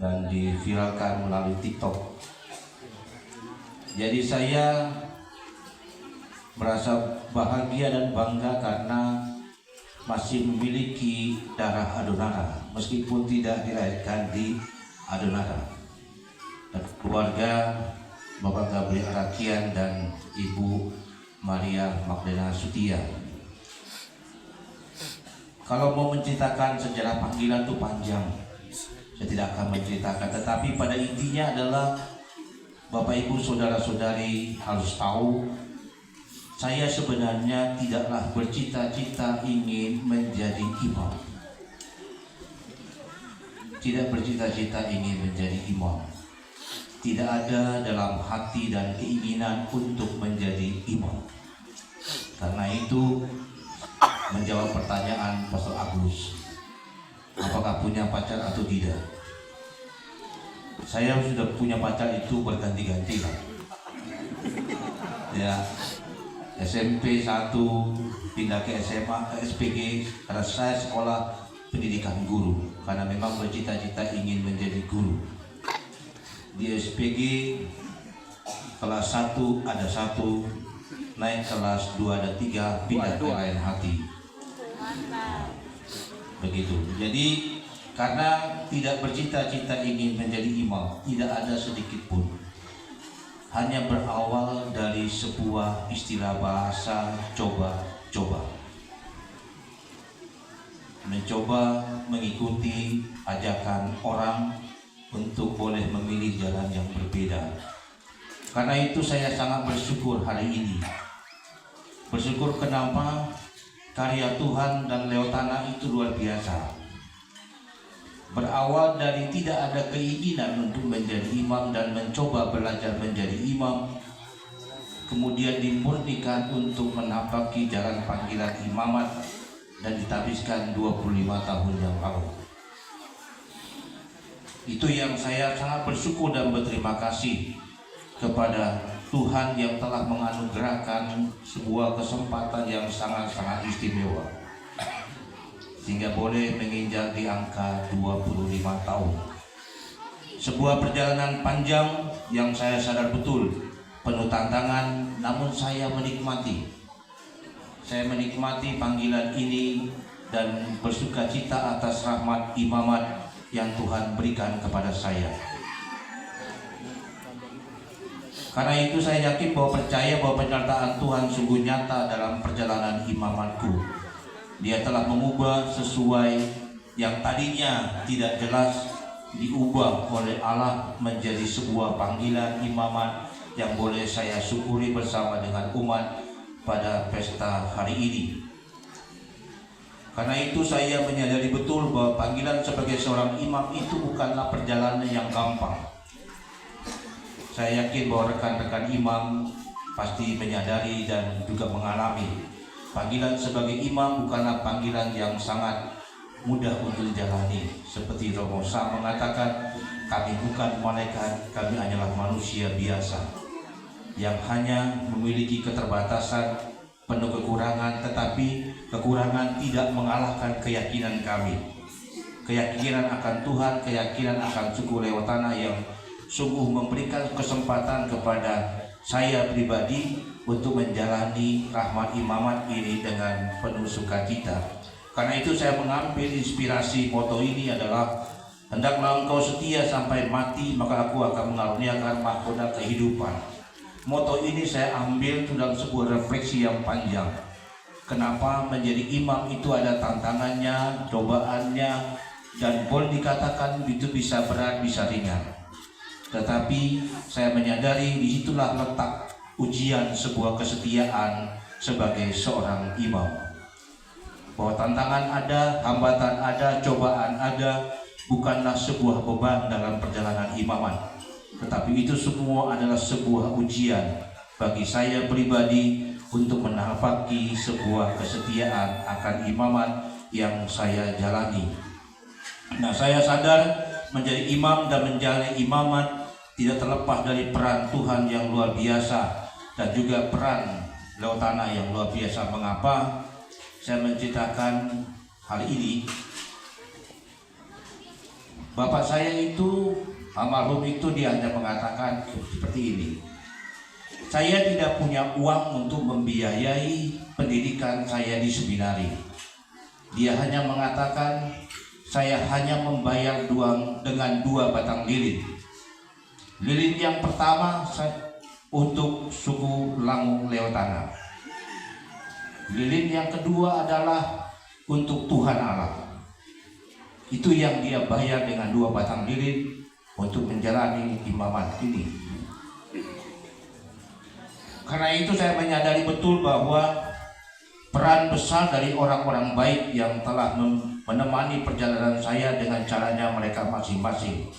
dan diviralkan melalui TikTok. Jadi saya merasa bahagia dan bangga karena masih memiliki darah Adonara meskipun tidak dilahirkan di Adonara. Dan keluarga Bapak Gabriel Arakian dan Ibu Maria Magdalena Sutia. Kalau mau menceritakan sejarah panggilan itu panjang, saya tidak akan menceritakan. Tetapi pada intinya adalah Bapak Ibu Saudara-saudari harus tahu, saya sebenarnya tidaklah bercita-cita ingin menjadi imam. Tidak bercita-cita ingin menjadi imam. Tidak ada dalam hati dan keinginan untuk menjadi imam. Karena itu menjawab pertanyaan Pastor Agus, apakah punya pacar atau tidak? Saya sudah punya pacar itu berganti-ganti lah. Ya, SMP 1 pindah ke SMA ke SPG karena saya sekolah pendidikan guru, karena memang bercita-cita ingin menjadi guru. Di SPG kelas 1 ada 1, naik kelas 2 dan 3 pindah ke lain hati. Begitu. Jadi karena tidak bercita-cita ingin menjadi imam, tidak ada sedikit pun. Hanya berawal dari sebuah istilah bahasa coba-coba. Mencoba mengikuti ajakan orang untuk boleh memilih jalan yang berbeda. Karena itu saya sangat bersyukur hari ini. Bersyukur kenapa? Karya Tuhan dan Leotana itu luar biasa. Berawal dari tidak ada keinginan untuk menjadi imam dan mencoba belajar menjadi imam, kemudian dimurnikan untuk menapaki jalan panggilan imamat dan ditabiskan 25 tahun yang lalu. Itu yang saya sangat bersyukur dan berterima kasih kepada Tuhan yang telah menganugerahkan sebuah kesempatan yang sangat-sangat istimewa sehingga boleh menginjak di angka 25 tahun. Sebuah perjalanan panjang yang saya sadar betul penuh tantangan, namun saya menikmati. Saya menikmati panggilan ini dan bersuka cita atas rahmat imamat yang Tuhan berikan kepada saya. Karena itu saya yakin percaya bahwa penyertaan Tuhan sungguh nyata dalam perjalanan imamatku. Dia telah mengubah sesuai yang tadinya tidak jelas, diubah oleh Allah menjadi sebuah panggilan imamat yang boleh saya syukuri bersama dengan umat pada pesta hari ini. Karena itu saya menyadari betul bahwa panggilan sebagai seorang imam itu bukanlah perjalanan yang gampang. Saya yakin bahwa rekan-rekan imam pasti menyadari dan juga mengalami panggilan sebagai imam bukanlah panggilan yang sangat mudah untuk dijalani. Seperti Romo Sam mengatakan, kami bukan malaikat, kami hanyalah manusia biasa yang hanya memiliki keterbatasan, penuh kekurangan, tetapi kekurangan tidak mengalahkan keyakinan kami. Keyakinan akan Tuhan, keyakinan akan suku Leotana yang sungguh memberikan kesempatan kepada saya pribadi untuk menjalani rahmat imamat ini dengan penuh sukacita. Karena itu saya mengambil inspirasi moto ini adalah, hendaklah engkau setia sampai mati, maka aku akan mengaruniakan mahkota kehidupan. Moto ini saya ambil dalam sebuah refleksi yang panjang. Kenapa menjadi imam itu ada tantangannya, cobaannya, dan boleh dikatakan itu bisa berat, bisa ringan. Tetapi saya menyadari disitulah letak ujian sebuah kesetiaan sebagai seorang imam. Bahwa tantangan ada, hambatan ada, cobaan ada, bukanlah sebuah beban dalam perjalanan imamat. Tetapi itu semua adalah sebuah ujian bagi saya pribadi untuk menapaki sebuah kesetiaan akan imamat yang saya jalani. Nah, saya sadar menjadi imam dan menjalani imamat tidak terlepas dari peran Tuhan yang luar biasa dan juga peran Leotana yang luar biasa. Mengapa saya menceritakan hal ini? Bapak saya itu, almarhum itu, dia hanya mengatakan seperti ini. Saya tidak punya uang untuk membiayai pendidikan saya di seminari. Dia hanya mengatakan, saya hanya membayar dengan 2 batang lilin. Lilin yang pertama untuk suku Langu Leotana. Lilin yang kedua adalah untuk Tuhan Allah. Itu yang dia bayar dengan 2 batang lilin untuk menjalani imamat ini. Karena itu saya menyadari betul bahwa peran besar dari orang-orang baik yang telah menemani perjalanan saya dengan caranya mereka masing-masing.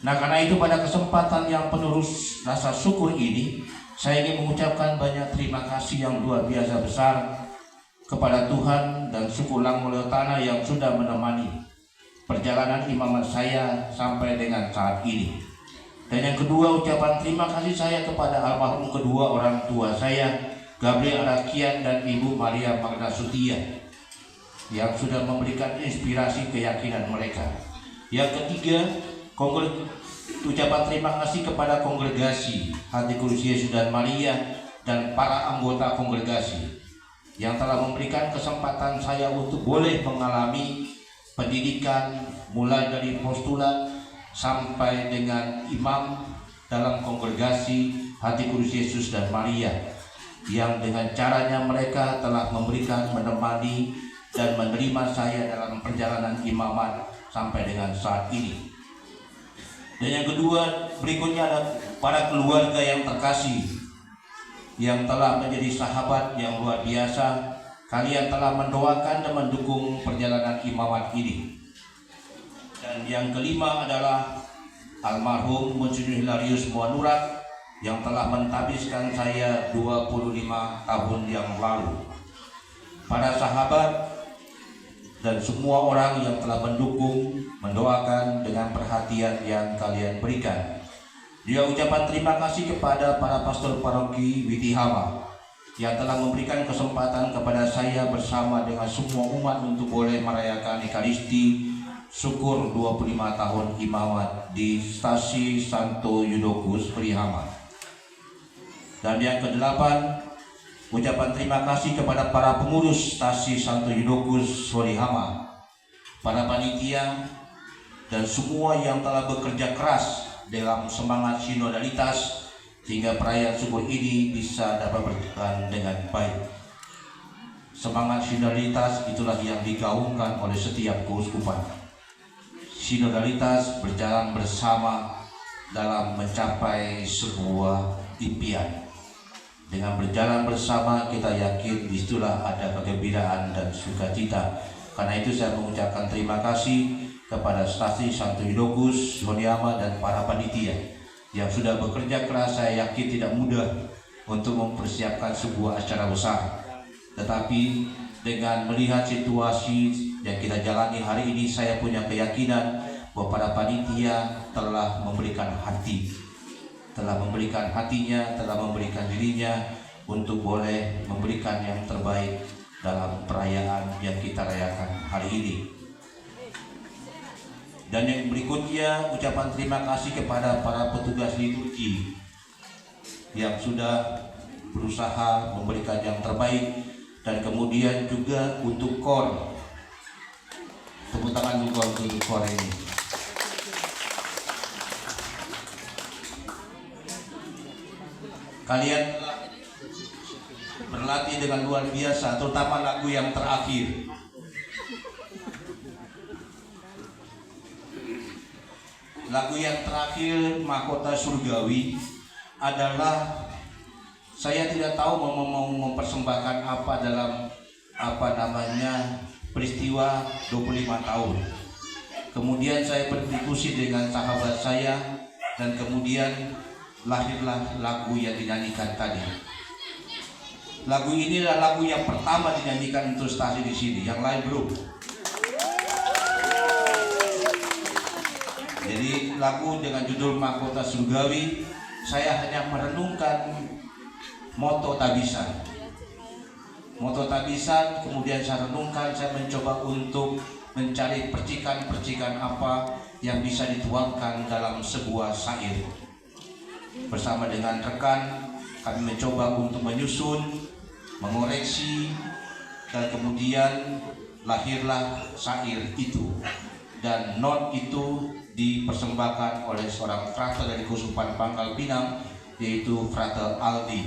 Nah, karena itu pada kesempatan yang penuh rasa syukur ini, saya ingin mengucapkan banyak terima kasih yang luar biasa besar kepada Tuhan dan suku Langu Leotana yang sudah menemani perjalanan imamat saya sampai dengan saat ini. Dan yang kedua, ucapan terima kasih saya kepada almarhum kedua orang tua saya, Gabriel Arakian dan Ibu Maria Magda Sutia, yang sudah memberikan inspirasi keyakinan mereka. Yang ketiga, ucapan terima kasih kepada kongregasi Hati Kudus Yesus dan Maria dan para anggota kongregasi yang telah memberikan kesempatan saya untuk boleh mengalami pendidikan mulai dari postulat sampai dengan imam dalam kongregasi Hati Kudus Yesus dan Maria, yang dengan caranya mereka telah memberikan, menemani dan menerima saya dalam perjalanan imamat sampai dengan saat ini. Dan yang kedua, berikutnya ada para keluarga yang terkasih yang telah menjadi sahabat yang luar biasa. Kalian telah mendoakan dan mendukung perjalanan imamat ini. Dan yang kelima adalah almarhum Monsinyur Hilarius Muanurat yang telah mentabiskan saya 25 tahun yang lalu. Para sahabat dan semua orang yang telah mendukung, mendoakan dengan perhatian yang kalian berikan. Juga ucapan terima kasih kepada para pastor paroki Witihama yang telah memberikan kesempatan kepada saya bersama dengan semua umat untuk boleh merayakan Ekaristi syukur 25 tahun imamat di Stasi Santo Yudokus Perihama. Dan yang kedelapan, ucapan terima kasih kepada para pengurus Stasi Santo Yudokus Perihama, para panitia dan semua yang telah bekerja keras dalam semangat sinodalitas sehingga perayaan syukur ini bisa dapat berjalan dengan baik. Semangat sinodalitas itulah yang digaungkan oleh setiap keuskupan. Sinodalitas berjalan bersama dalam mencapai sebuah impian. Dengan berjalan bersama, kita yakin disitulah ada kegembiraan dan sukacita. Karena itu saya mengucapkan terima kasih kepada Stasi Santo Yudokus Honiama dan para panitia yang sudah bekerja keras. Saya yakin tidak mudah untuk mempersiapkan sebuah acara besar. Tetapi dengan melihat situasi yang kita jalani hari ini, saya punya keyakinan bahwa para panitia telah memberikan hati, telah memberikan hatinya, telah memberikan dirinya untuk boleh memberikan yang terbaik dalam perayaan yang kita rayakan hari ini. Dan yang berikutnya, ucapan terima kasih kepada para petugas liturgi yang sudah berusaha memberikan yang terbaik, dan kemudian juga untuk KOR. Tepuk tangan juga untuk KOR ini. Kalian berlatih dengan luar biasa, terutama lagu yang terakhir. Lagu yang terakhir, Mahkota Surgawi, adalah saya tidak tahu mau mempersembahkan apa dalam peristiwa 25 tahun. Kemudian saya berdiskusi dengan sahabat saya dan kemudian lahirlah lagu yang dinyanyikan tadi. Lagu ini adalah lagu yang pertama dinyanyikan untuk stasi di sini, yang lain belum. Jadi lagu dengan judul Mahkota Surgawi, saya hanya merenungkan moto tabisan. Moto kemudian saya renungkan, saya mencoba untuk mencari percikan-percikan apa yang bisa dituangkan dalam sebuah syair. Bersama dengan rekan kami mencoba untuk menyusun, mengoreksi, dan kemudian lahirlah syair itu. Dan not itu dipersembahkan oleh seorang frater dari Keuskupan Pangkal Pinang, yaitu Frater Aldi,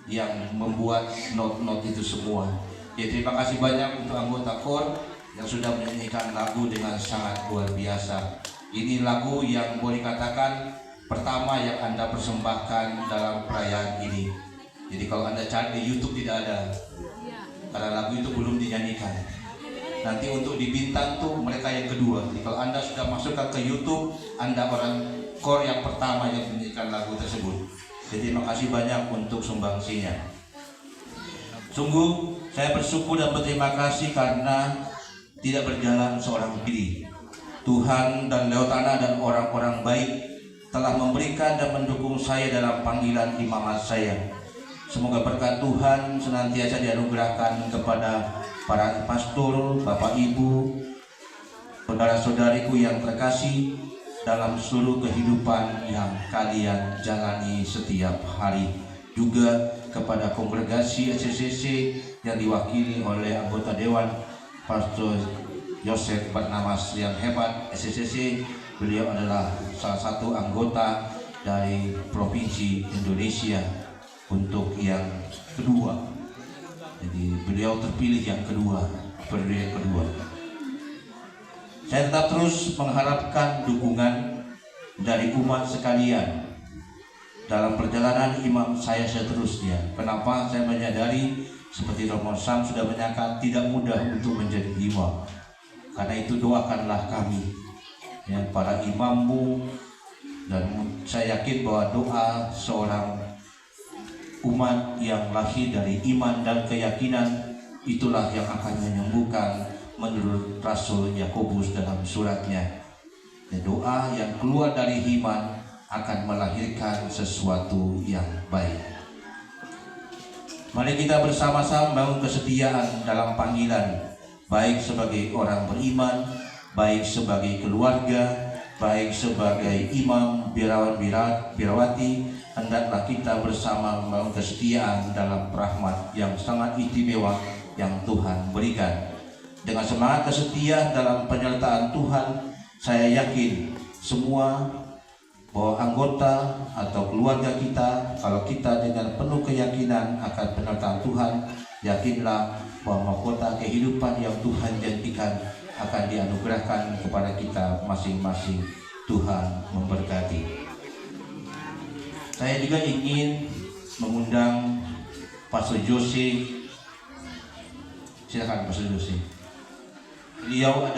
yang membuat not-not itu semua. Ya, terima kasih banyak untuk anggota KOR yang sudah menyanyikan lagu dengan sangat luar biasa. Ini lagu yang boleh dikatakan pertama yang Anda persembahkan dalam perayaan ini. Jadi kalau Anda cari di YouTube tidak ada, karena lagu itu belum dinyanyikan. Nanti untuk di Bintang tuh mereka yang kedua. Jadi kalau Anda sudah masukkan ke YouTube, Anda orang KOR yang pertama yang menyanyikan lagu tersebut. Jadi terima kasih banyak untuk sumbangsinya. Sungguh saya bersyukur dan berterima kasih karena tidak berjalan seorang diri. Tuhan dan lewat tanah dan orang-orang baik telah memberikan dan mendukung saya dalam panggilan imamat saya. Semoga berkat Tuhan senantiasa dianugerahkan kepada para pastor, Bapak Ibu, saudara-saudariku yang terkasih dalam seluruh kehidupan yang kalian jalani setiap hari. Juga kepada kongregasi SCCC yang diwakili oleh anggota Dewan Pastor Yosef Barnabas yang hebat SCCC. Beliau adalah salah satu anggota dari Provinsi Indonesia untuk yang kedua. Jadi beliau terpilih yang kedua, periode yang kedua. Saya tetap terus mengharapkan dukungan dari umat sekalian dalam perjalanan imam saya seterusnya. Kenapa? Saya menyadari seperti Romo Sam sudah menyatakan tidak mudah untuk menjadi imam. Karena itu doakanlah kami, ya, para imammu, dan saya yakin bahwa doa seorang umat yang lahir dari iman dan keyakinan itulah yang akan menyembuhkan menurut Rasul Yakobus dalam suratnya. Dan doa yang keluar dari iman akan melahirkan sesuatu yang baik. Mari kita bersama-sama bangun kesetiaan dalam panggilan, baik sebagai orang beriman, baik sebagai keluarga, baik sebagai imam, biarawati. Hendaklah kita bersama membangun kesetiaan dalam rahmat yang sangat istimewa yang Tuhan berikan. Dengan semangat kesetia dalam penyertaan Tuhan, saya yakin semua bahwa anggota atau keluarga kita, kalau kita dengan penuh keyakinan akan penyertaan Tuhan, yakinlah bahwa mahkota kehidupan yang Tuhan janjikan akan dianugerahkan kepada kita masing-masing. Tuhan memberkati. Saya juga ingin mengundang Pastor Jose. Silakan Pastor Jose. Beliau ada